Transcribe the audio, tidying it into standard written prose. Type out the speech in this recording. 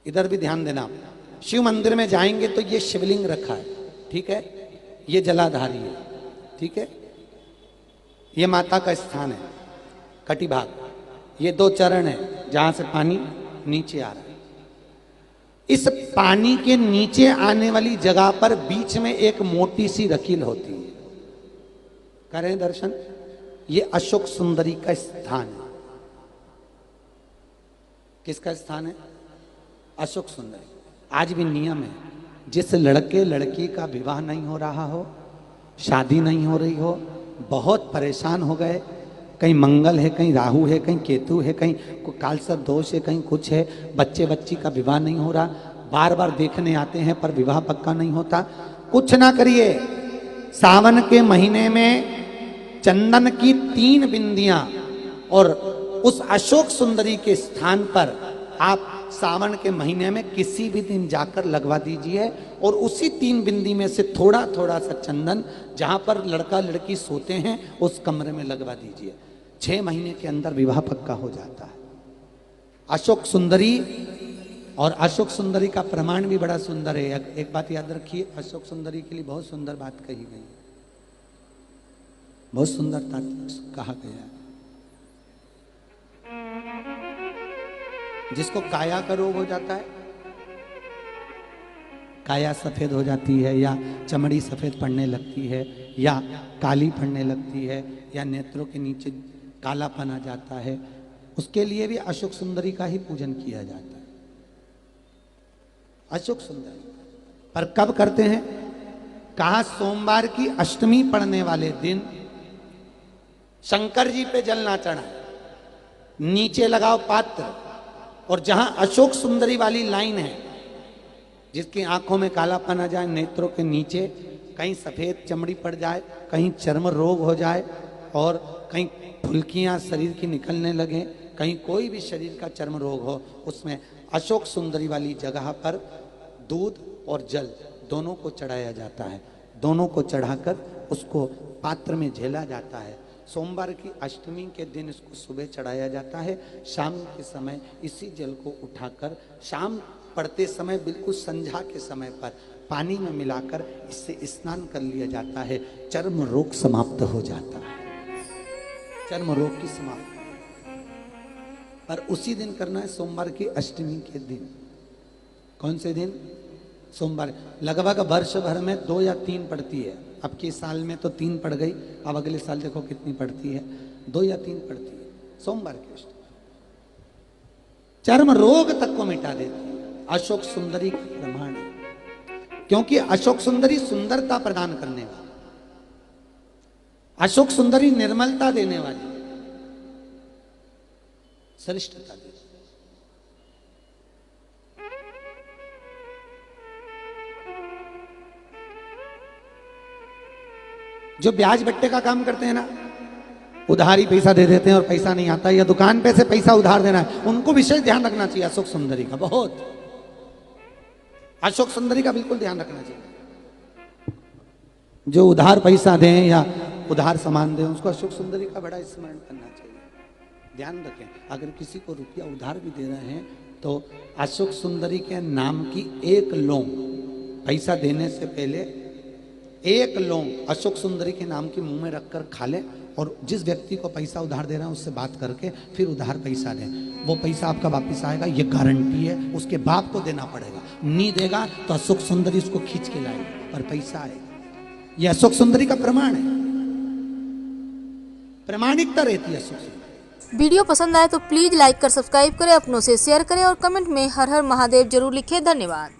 इधर भी ध्यान देना आप। शिव मंदिर में जाएंगे तो ये शिवलिंग रखा है, ठीक है, ये जलाधारी है, ठीक है, ये माता का स्थान है कटिभाग, ये 2 चरण है जहां से पानी नीचे आ रहा है। इस पानी के नीचे आने वाली जगह पर बीच में एक मोटी सी रकील होती है, करें दर्शन। ये अशोक सुंदरी का स्थान है। किसका स्थान है? अशोक सुंदरी। आज भी नियम है, जिस लड़के लड़की का विवाह नहीं हो रहा हो, शादी नहीं हो रही हो, बहुत परेशान हो गए, कहीं मंगल है, कहीं राहु है, कहीं केतु है, कहीं कालसर्प दोष है, कहीं कुछ है, बच्चे बच्ची का विवाह नहीं हो रहा, बार बार देखने आते हैं पर विवाह पक्का नहीं होता, कुछ ना करिए। सावन के महीने में चंदन की 3 बिंदियां और उस अशोक सुंदरी के स्थान पर आप सावन के महीने में किसी भी दिन जाकर लगवा दीजिए और उसी 3 बिंदी में से थोड़ा थोड़ा सा चंदन जहां पर लड़का लड़की सोते हैं उस कमरे में लगवा दीजिए। 6 महीने के अंदर विवाह पक्का हो जाता है। अशोक सुंदरी, और अशोक सुंदरी का प्रमाण भी बड़ा सुंदर है। एक बात याद रखिए, अशोक सुंदरी के लिए बहुत सुंदर बात कही गई है, बहुत सुंदरता कहा गया है। जिसको काया का रोग हो जाता है, काया सफेद हो जाती है या चमड़ी सफेद पड़ने लगती है या काली पड़ने लगती है या नेत्रों के नीचे कालापन आ जाता है, उसके लिए भी अशोक सुंदरी का ही पूजन किया जाता है। अशोक सुंदरी पर कब करते हैं? कहा सोमवार की अष्टमी पड़ने वाले दिन शंकर जी पे जल ना चढ़ा, नीचे लगाओ पात्र, और जहां अशोक सुंदरी वाली लाइन है, जिसकी आंखों में कालापन आ जाए, नेत्रों के नीचे कहीं सफेद चमड़ी पड़ जाए, कहीं चर्म रोग हो जाए और कहीं फुल्कियां शरीर की निकलने लगे, कहीं कोई भी शरीर का चर्म रोग हो, उसमें अशोक सुंदरी वाली जगह पर दूध और जल दोनों को चढ़ाया जाता है। दोनों को चढ़ाकर उसको पात्र में झेला जाता है। सोमवार की अष्टमी के दिन इसको सुबह चढ़ाया जाता है। शाम के समय इसी जल को उठाकर शाम पड़ते समय बिल्कुल संध्या के समय पर पानी में मिलाकर इससे स्नान कर लिया जाता है। चर्म रोग समाप्त हो जाता है, चर्म रोग की समाप्ति। पर उसी दिन करना है, सोमवार की अष्टमी के दिन। कौन से दिन? सोमवार। लगभग वर्ष भर में 2 या 3 पड़ती है। अब के साल में तो 3 पड़ गई, अब अगले साल देखो कितनी पड़ती है, 2 या 3 पड़ती है सोमवार की अष्टमी। चर्म रोग तक को मिटा देती है। अशोक सुंदरी का प्रमाण है, क्योंकि अशोक सुंदरी सुंदरता प्रदान करने वाली, अशोक सुंदरी निर्मलता देने वाली, श्रेष्ठता देती। जो ब्याज बट्टे का काम करते हैं ना, उधारी पैसा दे देते हैं और पैसा नहीं आता, या दुकान पे से पैसा उधार देना है, उनको विशेष ध्यान रखना चाहिए अशोक सुंदरी का। बहुत अशोक सुंदरी का बिल्कुल ध्यान रखना चाहिए। जो उधार पैसा दें या उधार सामान दें, उसको अशोक सुंदरी का बड़ा स्मरण करना चाहिए। ध्यान रखें, अगर किसी को रुपया उधार भी दे रहे हैं तो अशोक सुंदरी के नाम की 1 लौंग पैसा देने से पहले 1 लौंग अशोक सुंदरी के नाम की मुंह में रखकर खा ले, और जिस व्यक्ति को पैसा उधार दे रहा है उससे बात करके फिर उधार पैसा दें। वो पैसा आपका वापस आएगा, ये गारंटी है। उसके बाप को देना पड़ेगा, नहीं देगा तो अशोक सुंदरी उसको खींच के लाएगी, पर पैसा आएगा। ये अशोक सुंदरी का प्रमाण है, प्रामाणिकता रहती है अशोक सुंदरी। वीडियो पसंद आए तो प्लीज लाइक कर सब्सक्राइब करें, अपनों से शेयर करें और कमेंट में हर हर महादेव जरूर लिखें। धन्यवाद।